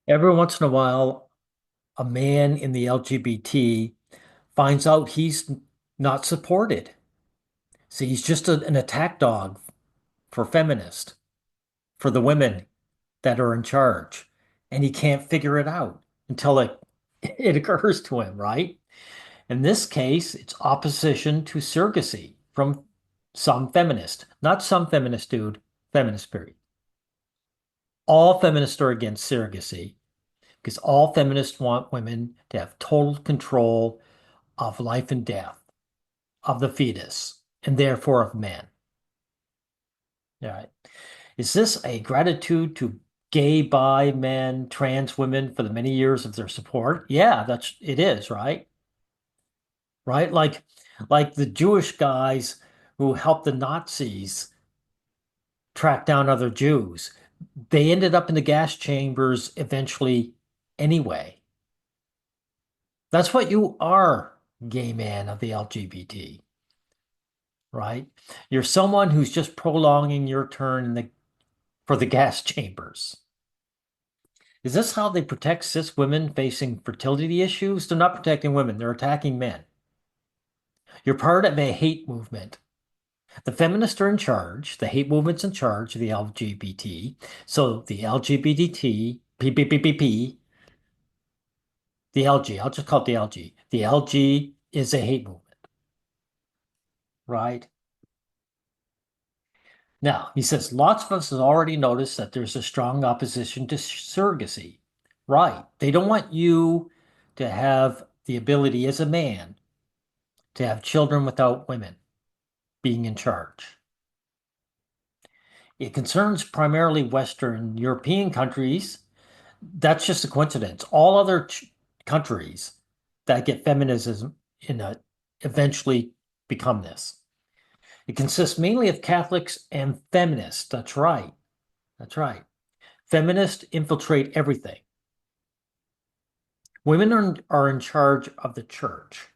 Every once in a while, a man in the LGBT finds out he's not supported. See, he's just an attack dog for feminists, for the women that are in charge. And he can't figure it out until it occurs to him, right? In this case, it's opposition to surrogacy from some feminist, not some feminist dude, feminist period. All feminists are against surrogacy because all feminists want women to have total control of life and death of the fetus and therefore of men. All right. Is this a gratitude to gay, bi men, trans women for the many years of their support? Yeah, it is, right? Right? Like the Jewish guys who helped the Nazis track down other Jews. They ended up in the gas chambers eventually anyway. That's what you are, gay man of the LGBT, right? You're someone who's just prolonging your turn for the gas chambers. Is this how they protect cis women facing fertility issues? They're not protecting women, they're attacking men. You're part of a hate movement. The feminists are in charge, the hate movement's in charge of the LGBT. So the LGBT, the LG, I'll just call it the LG. The LG is a hate movement, right? Now, he says lots of us have already noticed that there's a strong opposition to surrogacy. Right. They don't want you to have the ability as a man to have children without women being in charge. It concerns primarily Western European countries. That's just a coincidence. All other countries that get feminism in a, eventually become this. It consists mainly of Catholics and feminists. That's right. That's right. Feminists infiltrate everything. Women are in charge of the church.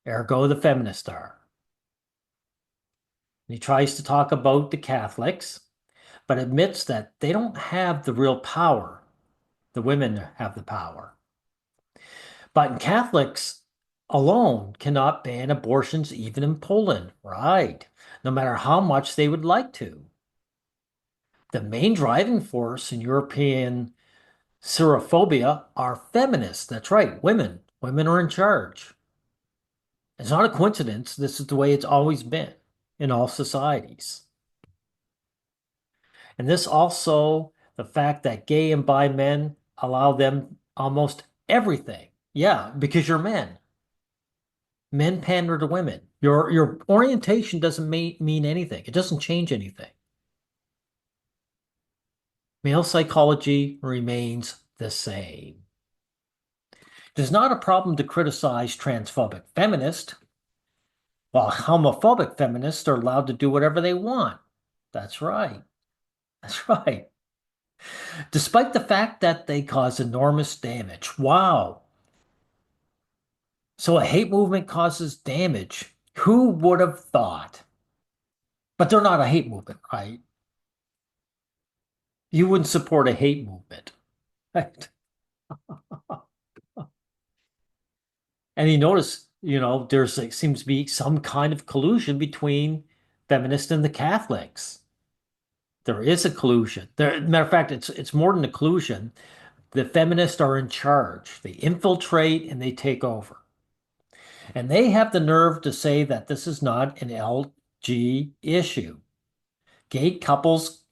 Ergo, the feminists are. And he tries to talk about the Catholics, but admits that they don't have the real power. The women have the power. But Catholics alone cannot ban abortions even in Poland, right? No matter how much they would like to. The main driving force in European Serophobia are feminists. That's right, women. Women are in charge. It's not a coincidence. This is the way it's always been in all societies. And this also, the fact that gay and bi men allow them almost everything. Yeah, because you're men. Men pander to women. Your orientation doesn't mean anything. It doesn't change anything. Male psychology remains the same. It is not a problem to criticize transphobic feminists, while homophobic feminists are allowed to do whatever they want. That's right. That's right. Despite the fact that they cause enormous damage. Wow. So a hate movement causes damage. Who would have thought? But they're not a hate movement, right? You wouldn't support a hate movement, right? And you notice, there's seems to be some kind of collusion between feminists and the Catholics. There is a collusion. Matter of fact, it's more than a collusion. The feminists are in charge. They infiltrate and they take over. And they have the nerve to say that this is not an LG issue. Gay couples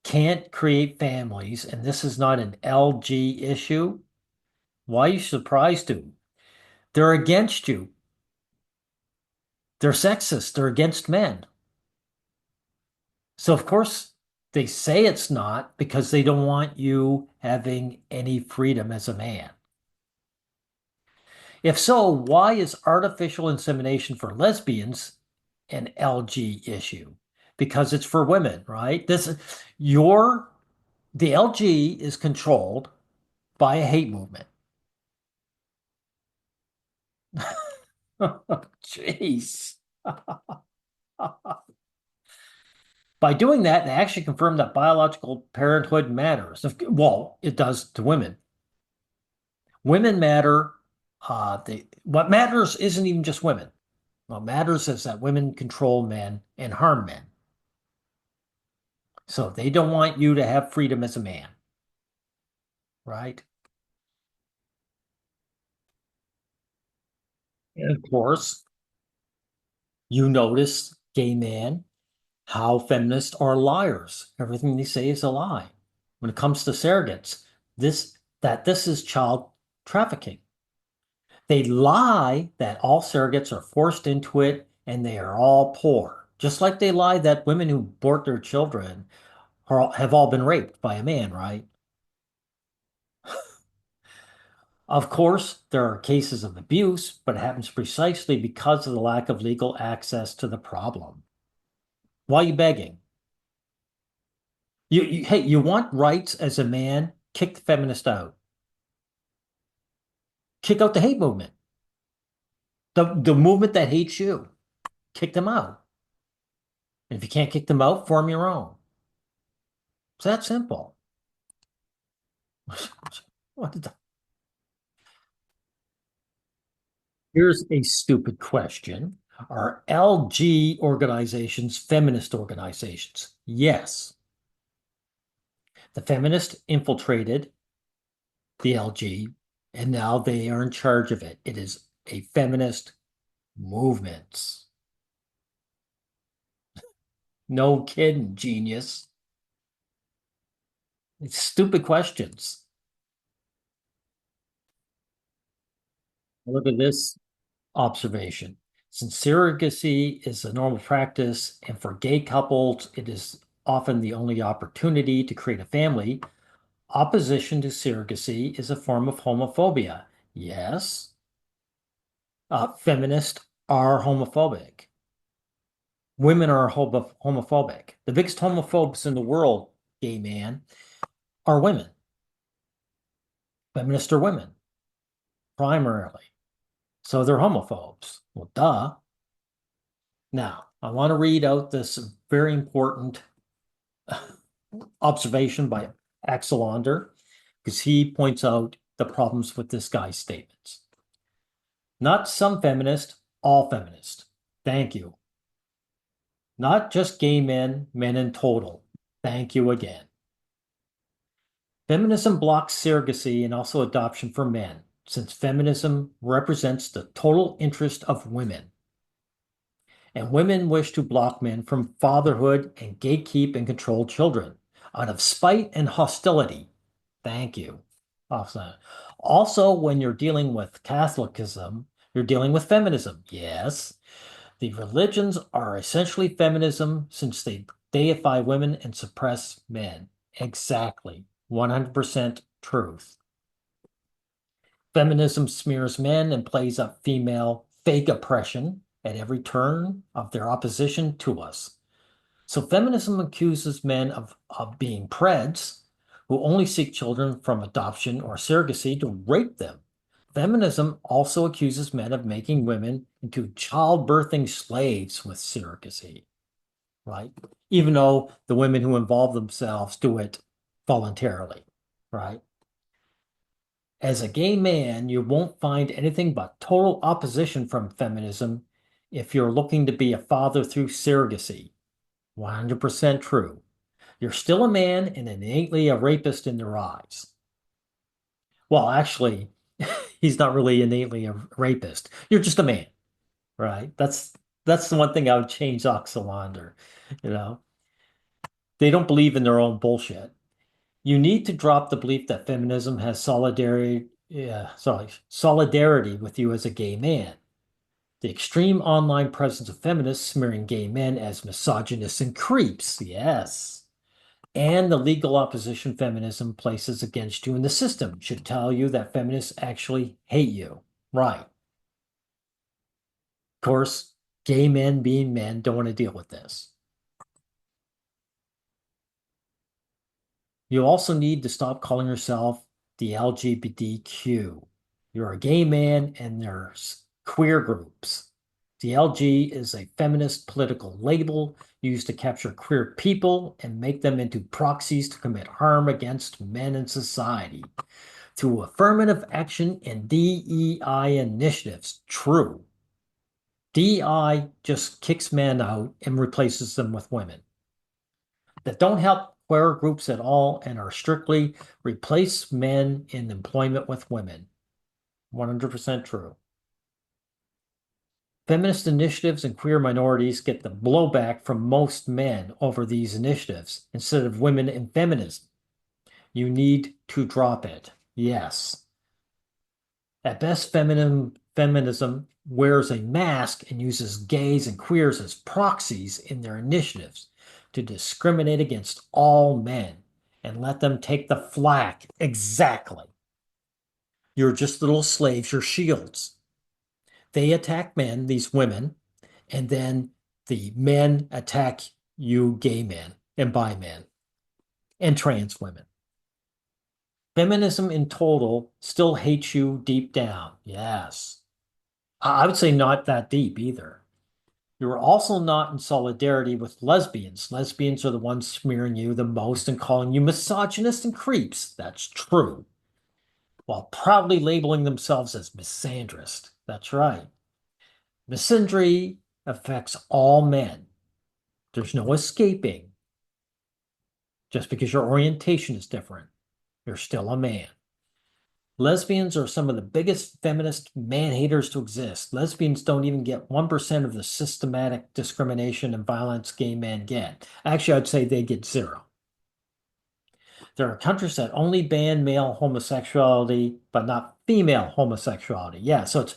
can't create families, and this is not an LG issue. Why are you surprised to? They're against you. They're sexist. They're against men. So, of course, they say it's not because they don't want you having any freedom as a man. If so, why is artificial insemination for lesbians an LG issue? Because it's for women, right? Your the LG is controlled by a hate movement. Jeez. By doing that, they actually confirm that biological parenthood matters. Well, it does to women. Women matter. What matters isn't even just women. What matters is that women control men and harm men. So they don't want you to have freedom as a man, right? And of course, you notice, gay man, how feminists are liars. Everything they say is a lie. When it comes to surrogates, this is child trafficking. They lie that all surrogates are forced into it and they are all poor. Just like they lie that women who abort their children have all been raped by a man, right? Of course, there are cases of abuse, but it happens precisely because of the lack of legal access to the problem. Why are you begging? Hey, you want rights as a man? Kick the feminist out. Kick out the hate movement. The movement that hates you. Kick them out. And if you can't kick them out, form your own. It's that simple. What the- Here's a stupid question. Are LG organizations feminist organizations? Yes. The feminists infiltrated the LG, and now they are in charge of it. It is a feminist movement. No kidding, genius. It's stupid questions. Look at this observation. Since surrogacy is a normal practice, and for gay couples, it is often the only opportunity to create a family, opposition to surrogacy is a form of homophobia. Yes, feminists are homophobic. Women are homophobic. The biggest homophobes in the world, gay man, are women. Feminists are women, primarily. So they're homophobes. Well, duh. Now, I want to read out this very important observation by Axelander because he points out the problems with this guy's statements. Not some feminist, all feminist. Thank you. Not just gay men, men in total. Thank you again. Feminism blocks surrogacy and also adoption for men, since feminism represents the total interest of women. And women wish to block men from fatherhood and gatekeep and control children out of spite and hostility. Thank you. Also, when you're dealing with Catholicism, you're dealing with feminism. Yes, the religions are essentially feminism since they deify women and suppress men. Exactly. 100% truth. Feminism smears men and plays up female fake oppression at every turn of their opposition to us. So feminism accuses men of being preds who only seek children from adoption or surrogacy to rape them. Feminism also accuses men of making women into childbirthing slaves with surrogacy, right? Even though the women who involve themselves do it voluntarily, right? As a gay man, you won't find anything but total opposition from feminism if you're looking to be a father through surrogacy. 100% true. You're still a man and innately a rapist in their eyes. Well, actually, he's not really innately a rapist. You're just a man, right? That's the one thing I would change Oxalander. You know, they don't believe in their own bullshit. You need to drop the belief that feminism has solidarity with you as a gay man. The extreme online presence of feminists smearing gay men as misogynists and creeps, yes, and the legal opposition feminism places against you in the system should tell you that feminists actually hate you. Right. Of course, gay men being men don't want to deal with this. You also need to stop calling yourself the LGBTQ. You're a gay man and there's queer groups. The LG is a feminist political label used to capture queer people and make them into proxies to commit harm against men in society through affirmative action and DEI initiatives. True. DEI just kicks men out and replaces them with women that don't help queer groups at all and are strictly replace men in employment with women. 100% true. Feminist initiatives and queer minorities get the blowback from most men over these initiatives instead of women in feminism. You need to drop it. Yes. At best, feminism wears a mask and uses gays and queers as proxies in their initiatives to discriminate against all men and let them take the flak. Exactly. You're just little slaves, you're shields. They attack men, these women, and then the men attack you, gay men and bi men and trans women. Feminism in total still hates you deep down. Yes. I would say not that deep either. You're also not in solidarity with lesbians. Lesbians are the ones smearing you the most and calling you misogynist and creeps. That's true. While proudly labeling themselves as misandrist. That's right. Misandry affects all men. There's no escaping. Just because your orientation is different, you're still a man. Lesbians are some of the biggest feminist man-haters to exist. Lesbians don't even get 1% of the systematic discrimination and violence gay men get. Actually, I'd say they get zero. There are countries that only ban male homosexuality, but not female homosexuality. Yeah, so it's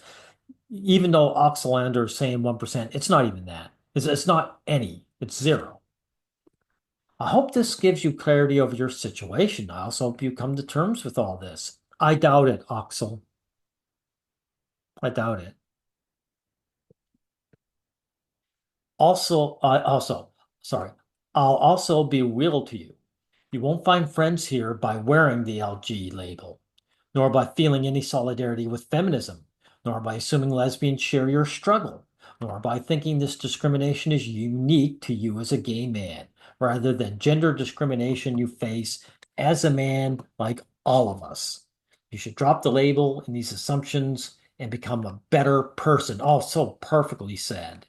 even though Oxalander is saying 1%, it's not even that. It's not any, it's zero. I hope this gives you clarity over your situation. I also hope you come to terms with all this. I doubt it, Oxal. I doubt it. Sorry, I'll also be real to you. You won't find friends here by wearing the LG label, nor by feeling any solidarity with feminism, nor by assuming lesbians share your struggle, nor by thinking this discrimination is unique to you as a gay man, rather than gender discrimination you face as a man like all of us. You should drop the label and these assumptions and become a better person. Oh, so perfectly said.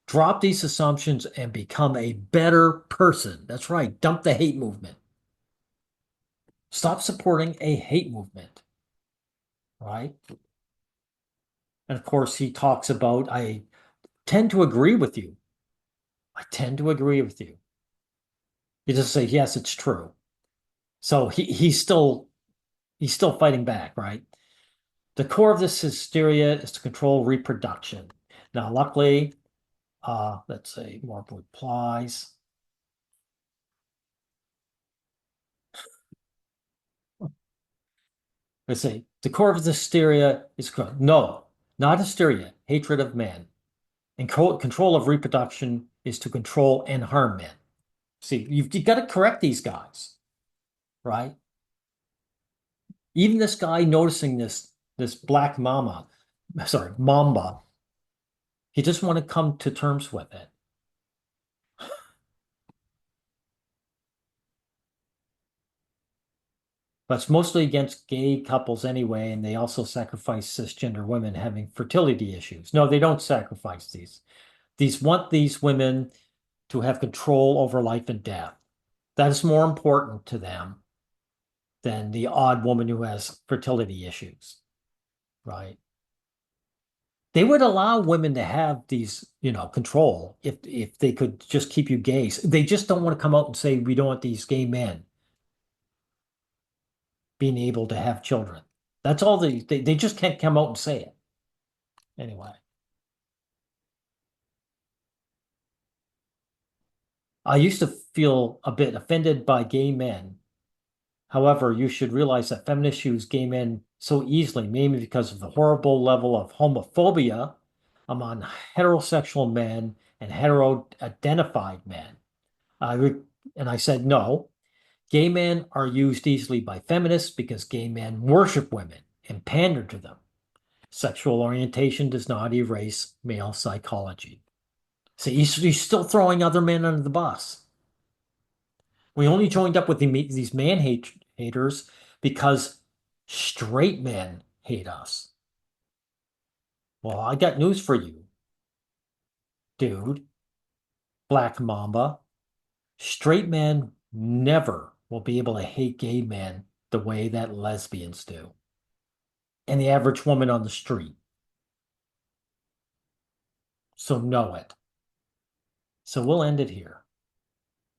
Drop these assumptions and become a better person. That's right. Dump the hate movement. Stop supporting a hate movement, right? And of course, he talks about, I tend to agree with you. I tend to agree with you. He doesn't say, yes, it's true. So he's still fighting back, right? The core of this hysteria is to control reproduction. Now, luckily, let's say more replies. Let's say the core of this hysteria is no, not hysteria, hatred of men. And control of reproduction is to control and harm men. See, you've got to correct these guys, right? Even this guy noticing this black mamba, he just want to come to terms with it. But it's mostly against gay couples anyway, and they also sacrifice cisgender women having fertility issues. No, they don't sacrifice these. These want these women to have control over life and death. That is more important to them than the odd woman who has fertility issues, right? They would allow women to have these, control if they could just keep you gays. They just don't want to come out and say we don't want these gay men being able to have children. That's all they just can't come out and say it. Anyway, I used to feel a bit offended by gay men. However, you should realize that feminists use gay men so easily, mainly because of the horrible level of homophobia among heterosexual men and hetero-identified men. And I said, no, gay men are used easily by feminists because gay men worship women and pander to them. Sexual orientation does not erase male psychology. See, he's still throwing other men under the bus. We only joined up with these haters because straight men hate us. Well, I got news for you, dude. Black Mamba. Straight men never will be able to hate gay men the way that lesbians do. And the average woman on the street. So know it. So we'll end it here.